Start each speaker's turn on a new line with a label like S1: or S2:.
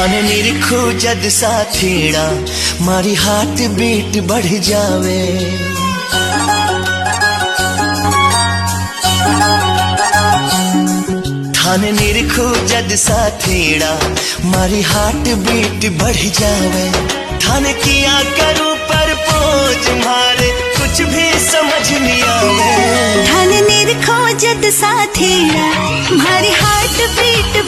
S1: थाने निरखो जद साथीड़ा मारी हार्ट बीट बढ़ जावे। थाने निरखो जद साथीड़ा मारी हार्ट बीट बढ़ जावे। थाने किया करूं परपोज मारे कुछ भी समझ नहीं आवे।
S2: थाने निरखो जद साथीड़ा मारी हार्ट बीट